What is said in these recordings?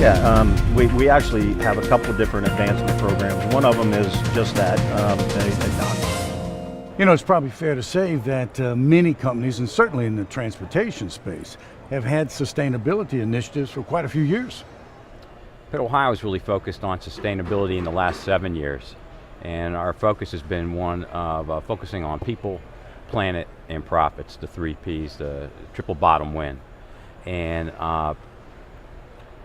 We actually have a couple of different advancement programs. One of them is just that, a doc. You know, it's probably fair to say that many companies, and certainly in the transportation space, have had sustainability initiatives for quite a few years. PITT Ohio is really focused on sustainability in the last 7 years. And our focus has been one of focusing on people, planet, and profits, the 3 Ps, the triple bottom win. And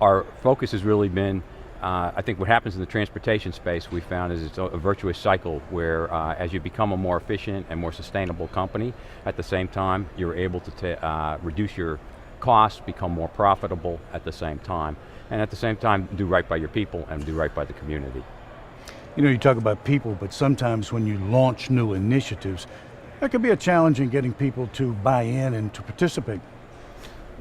our focus has really been, I think what happens in the transportation space we found is it's a virtuous cycle where as you become a more efficient and more sustainable company, at the same time you're able to reduce your costs, become more profitable at the same time, and at the same time do right by your people and do right by the community. You know, you talk about people, but sometimes when you launch new initiatives, that can be a challenge in getting people to buy in and to participate.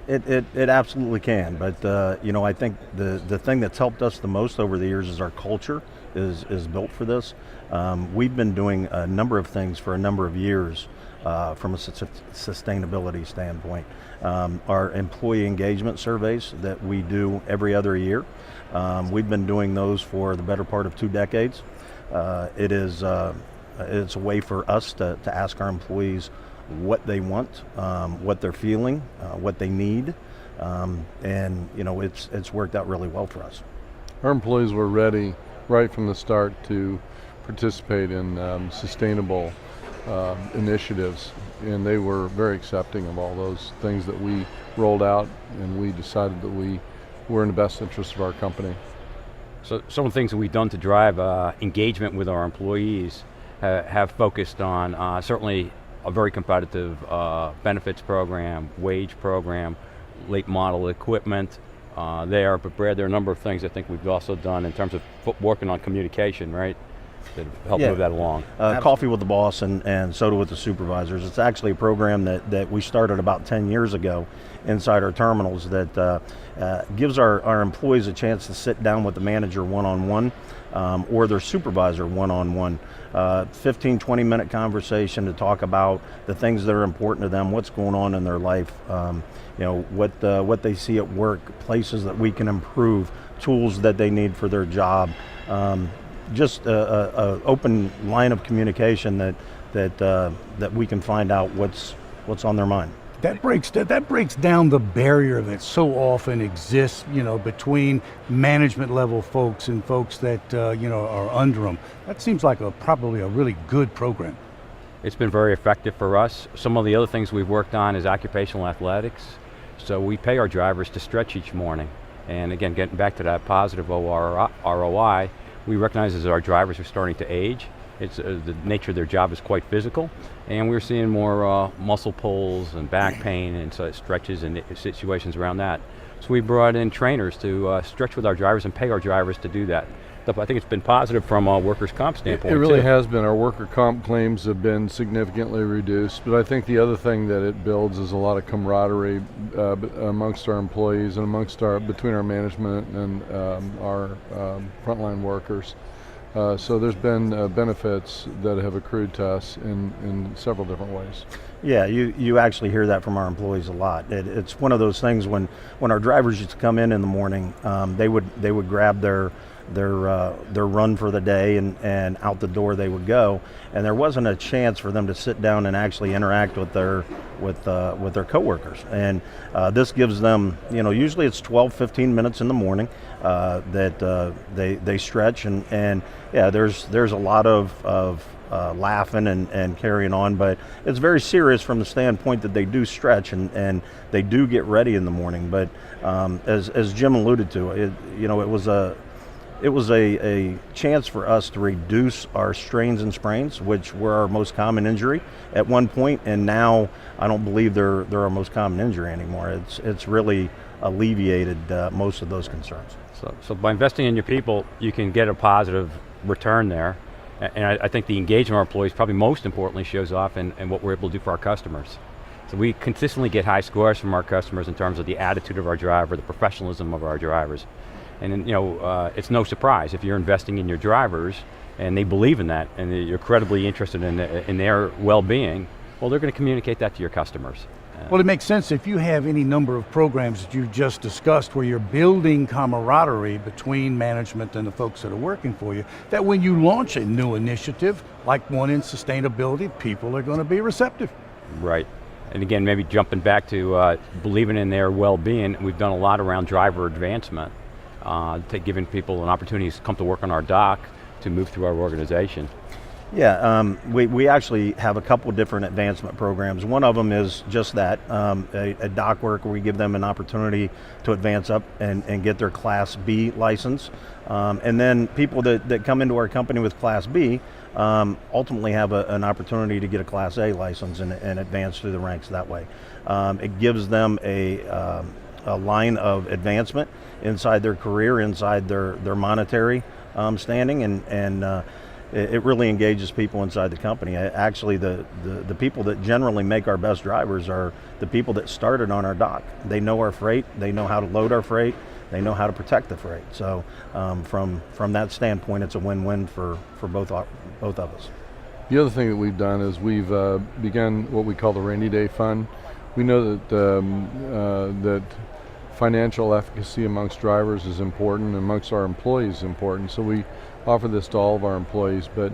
It absolutely can, but you know, I think the thing that's helped us the most over the years is our culture is built for this. We've been doing a number of things for a number of years from a sustainability standpoint. Our employee engagement surveys that we do every other year, we've been doing those for the better part of 2 decades. It's a way for us to ask our employees what they want, what they're feeling, what they need, and you know, it's worked out really well for us. Our employees were ready right from the start to participate in sustainable initiatives, and they were very accepting of all those things that we rolled out, and we decided that we were in the best interest of our company. So some of the things that we've done to drive engagement with our employees have focused on certainly a very competitive benefits program, wage program, late model equipment there, but Brad, there are a number of things I think we've also done in terms of working on communication, right? That help move that along. Coffee with the boss and soda with the supervisors. It's actually a program that we started about 10 years ago inside our terminals that gives our employees a chance to sit down with the manager one-on-one or their supervisor one-on-one. 15, 20-minute conversation to talk about the things that are important to them, what's going on in their life, you know, what they see at work, places that we can improve, tools that they need for their job. Just a open line of communication that we can find out what's on their mind. That breaks down the barrier that so often exists, you know, between management level folks and folks that you know, are under them. That seems like probably a really good program. It's been very effective for us. Some of the other things we've worked on is occupational athletics. So we pay our drivers to stretch each morning. And again, getting back to that positive ROI, we recognize as our drivers are starting to age, the nature of their job is quite physical, and we're seeing more muscle pulls and back pain and so stretches and situations around that. So we brought in trainers to stretch with our drivers and pay our drivers to do that. I think it's been positive from a workers' comp standpoint. It really has been. Our worker comp claims have been significantly reduced, but I think the other thing that it builds is a lot of camaraderie amongst our employees and between our management and our frontline workers. So there's been benefits that have accrued to us in several different ways. Yeah, you actually hear that from our employees a lot. It's one of those things when our drivers used to come in the morning, they would grab their run for the day and out the door they would go, and there wasn't a chance for them to sit down and actually interact with their coworkers. And this gives them, you know, usually it's 12-15 minutes in the morning that they stretch, and yeah, there's a lot of laughing and carrying on, but it's very serious from the standpoint that they do stretch and they do get ready in the morning. But as Jim alluded to, it was a chance for us to reduce our strains and sprains, which were our most common injury at one point, and now I don't believe they're our most common injury anymore. It's really alleviated most of those concerns. So by investing in your people, you can get a positive return there, and I think the engagement of our employees probably most importantly shows off in what we're able to do for our customers. So we consistently get high scores from our customers in terms of the attitude of our driver, the professionalism of our drivers. And you know, it's no surprise if you're investing in your drivers and they believe in that and you're credibly interested in their well-being, well, they're going to communicate that to your customers. Well, it makes sense if you have any number of programs that you've just discussed where you're building camaraderie between management and the folks that are working for you, that when you launch a new initiative, like one in sustainability, people are going to be receptive. Right. And again, maybe jumping back to believing in their well-being, we've done a lot around driver advancement, giving people an opportunity to come to work on our dock to move through our organization. Yeah, we actually have a couple different advancement programs. One of them is just that, a dock work where we give them an opportunity to advance up and get their Class B license. And then people that come into our company with Class B ultimately have an opportunity to get a Class A license and advance through the ranks that way. It gives them a line of advancement inside their career, inside their monetary standing, and it really engages people inside the company. Actually, the people that generally make our best drivers are the people that started on our dock. They know our freight, they know how to load our freight, they know how to protect the freight. So from that standpoint, it's a win-win for both of us. The other thing that we've done is we've begun what we call the rainy day fund. We know that that financial efficacy amongst drivers is important, amongst our employees is important. So we offer this to all of our employees, but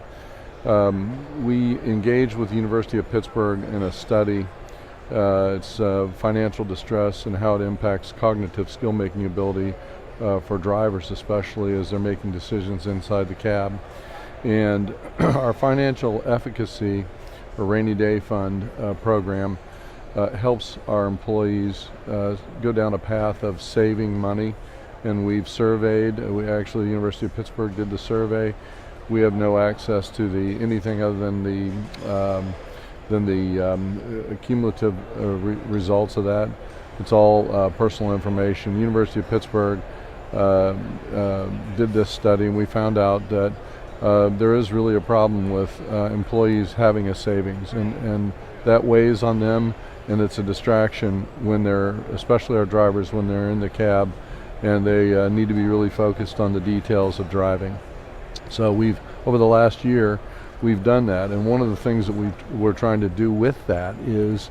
we engage with the University of Pittsburgh in a study. It's financial distress and how it impacts cognitive skill-making ability for drivers, especially as they're making decisions inside the cab. And our financial efficacy, or rainy day fund program, helps our employees go down a path of saving money. And we've surveyed, the University of Pittsburgh did the survey. We have no access to anything other than the cumulative results of that. It's all personal information. University of Pittsburgh did this study, and we found out that there is really a problem with employees having a savings, and that weighs on them, and it's a distraction when especially our drivers, when they're in the cab, and they need to be really focused on the details of driving. So over the last year, we've done that, and one of the things that we're trying to do with that is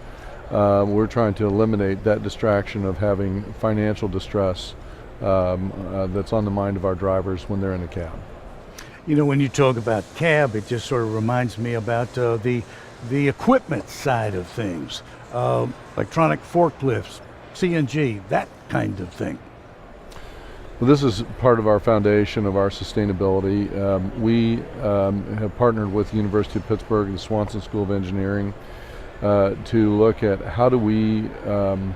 we're trying to eliminate that distraction of having financial distress that's on the mind of our drivers when they're in a cab. You know, when you talk about cab, it just sort of reminds me about the equipment side of things, electronic forklifts, CNG, that kind of thing. Well, this is part of our foundation of our sustainability. We have partnered with the University of Pittsburgh and the Swanson School of Engineering to look at how do we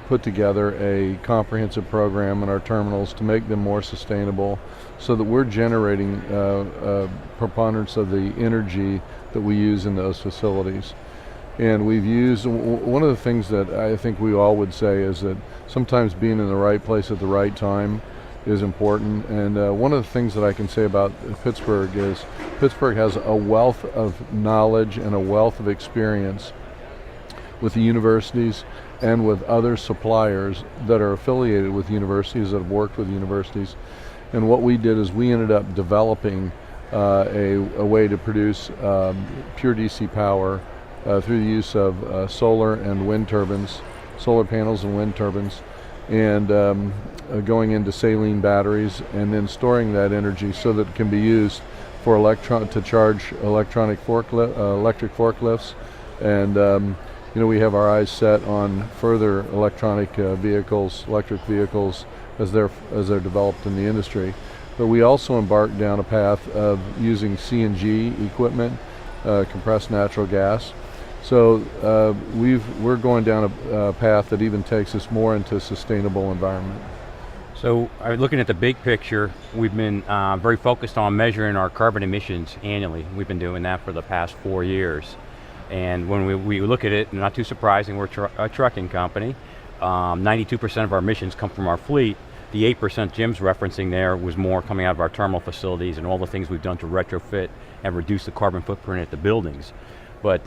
put together a comprehensive program in our terminals to make them more sustainable, so that we're generating a preponderance of the energy that we use in those facilities. And we've used, one of the things that I think we all would say is that sometimes being in the right place at the right time is important. And one of the things that I can say about Pittsburgh is Pittsburgh has a wealth of knowledge and a wealth of experience with the universities and with other suppliers that are affiliated with universities, that have worked with universities. And what we did is we ended up developing a way to produce pure DC power through the use of solar and wind turbines, solar panels and wind turbines, and going into saline batteries, and then storing that energy so that it can be used for to charge electric forklifts. And we have our eyes set on further electric vehicles as they're developed in the industry. But we also embarked down a path of using CNG equipment, compressed natural gas. So we're going down a path that even takes us more into a sustainable environment. So looking at the big picture, we've been very focused on measuring our carbon emissions annually. We've been doing that for the past 4 years. And when we look at it, not too surprising, we're a trucking company. 92% of our emissions come from our fleet. The 8% Jim's referencing there was more coming out of our terminal facilities and all the things we've done to retrofit and reduce the carbon footprint at the buildings. But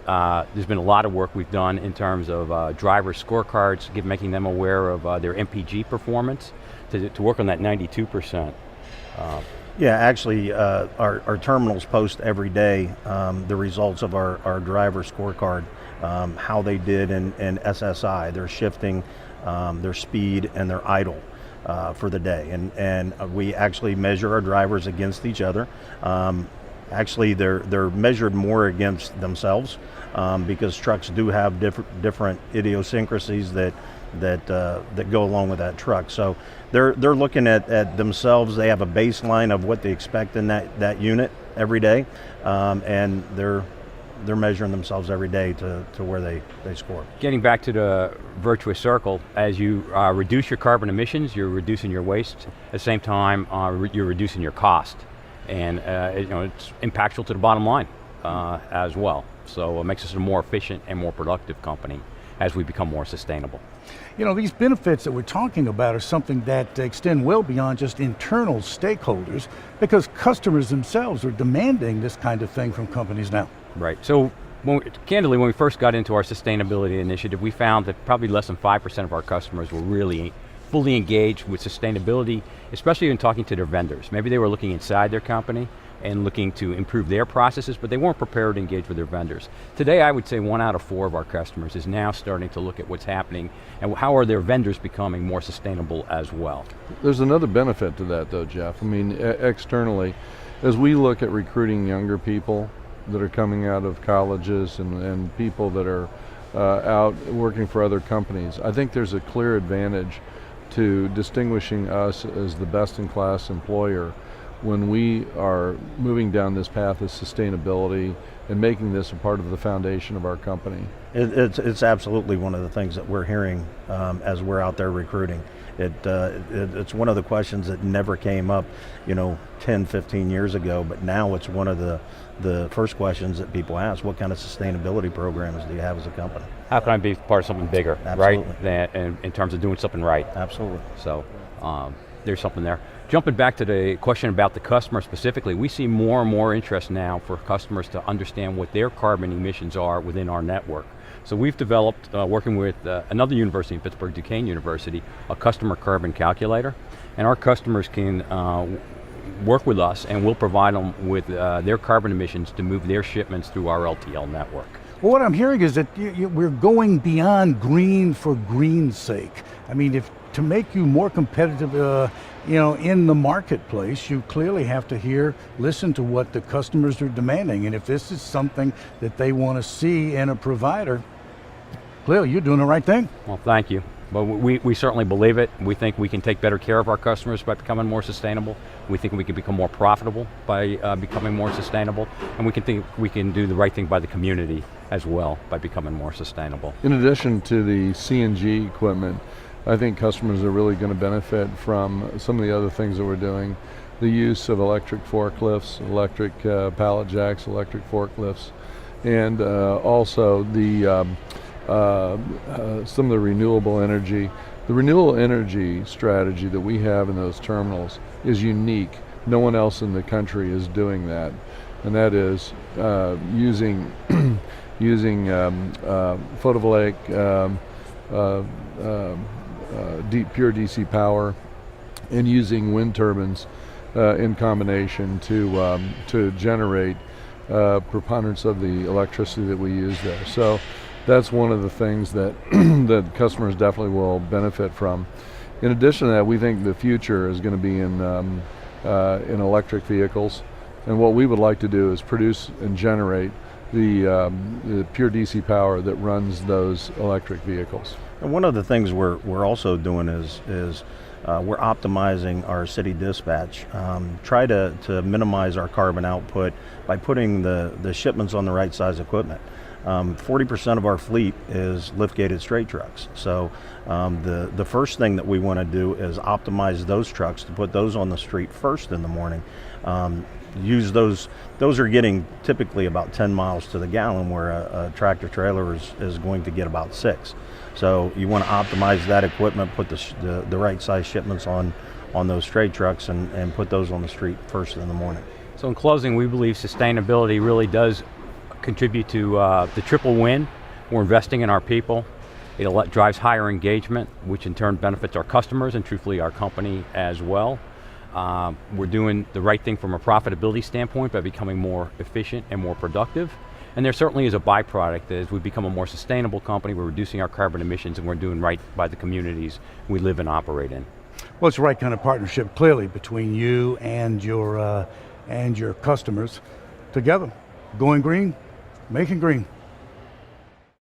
there's been a lot of work we've done in terms of driver scorecards, making them aware of their MPG performance to work on that 92%. Yeah, actually, our terminals post every day the results of our driver scorecard, how they did in SSI, their shifting, their speed, and their idle for the day. And we actually measure our drivers against each other. Actually, they're measured more against themselves because trucks do have different idiosyncrasies that go along with that truck. So they're looking at themselves. They have a baseline of what they expect in that unit every day, and they're measuring themselves every day to where they score. Getting back to the virtuous circle, as you reduce your carbon emissions, you're reducing your waste. At the same time, you're reducing your cost, and it's impactful to the bottom line as well. So it makes us a more efficient and more productive company as we become more sustainable. These benefits that we're talking about are something that extend well beyond just internal stakeholders, because customers themselves are demanding this kind of thing from companies now. Right. So candidly, when we first got into our sustainability initiative, we found that probably less than 5% of our customers were really fully engaged with sustainability, especially in talking to their vendors. Maybe they were looking inside their company and looking to improve their processes, but they weren't prepared to engage with their vendors. Today, I would say 1 out of 4 of our customers is now starting to look at what's happening and how are their vendors becoming more sustainable as well. There's another benefit to that though, Jeff. I mean, externally, as we look at recruiting younger people that are coming out of colleges and people that are out working for other companies, I think there's a clear advantage to distinguishing us as the best-in-class employer when we are moving down this path of sustainability and making this a part of the foundation of our company. It's absolutely one of the things that we're hearing as we're out there recruiting. It's one of the questions that never came up, 10, 15 years ago, but now it's one of the first questions that people ask. What kind of sustainability programs do you have as a company? How can I be part of something bigger, Absolutely. right? That, in terms of doing something right. Absolutely. So there's something there. Jumping back to the question about the customer specifically, we see more and more interest now for customers to understand what their carbon emissions are within our network. So we've developed, working with another university in Pittsburgh, Duquesne University, a customer carbon calculator. And our customers can work with us and we'll provide them with their carbon emissions to move their shipments through our LTL network. Well, what I'm hearing is that we're going beyond green for green's sake. I mean, to make you more competitive, in the marketplace, you clearly have to listen to what the customers are demanding. And if this is something that they want to see in a provider, clearly you're doing the right thing. Well, thank you. But we certainly believe it. We think we can take better care of our customers by becoming more sustainable. We think we can become more profitable by becoming more sustainable. And we can do the right thing by the community as well by becoming more sustainable. In addition to the CNG equipment, I think customers are really going to benefit from some of the other things that we're doing. The use of electric forklifts, electric pallet jacks, electric forklifts, and also the some of the renewable energy. The renewable energy strategy that we have in those terminals is unique. No one else in the country is doing that, and that is using photovoltaic, pure DC power, and using wind turbines in combination to generate preponderance of the electricity that we use there. So that's one of the things that that customers definitely will benefit from. In addition to that, we think the future is going to be in electric vehicles, and what we would like to do is produce and generate the pure DC power that runs those electric vehicles. And one of the things we're also doing is we're optimizing our city dispatch. Try to minimize our carbon output by putting the shipments on the right size equipment. 40% of our fleet is lift-gated straight trucks. So the first thing that we want to do is optimize those trucks to put those on the street first in the morning. Use those are getting typically about 10 miles to the gallon, where a tractor trailer is going to get about 6. So you want to optimize that equipment, put the right size shipments on those straight trucks and put those on the street first in the morning. So in closing, we believe sustainability really does contribute to the triple win. We're investing in our people. It drives higher engagement, which in turn benefits our customers and truthfully our company as well. We're doing the right thing from a profitability standpoint by becoming more efficient and more productive. And there certainly is a byproduct as we become a more sustainable company, we're reducing our carbon emissions, and we're doing right by the communities we live and operate in. Well, it's the right kind of partnership, clearly, between you and your customers together. Going green, making green.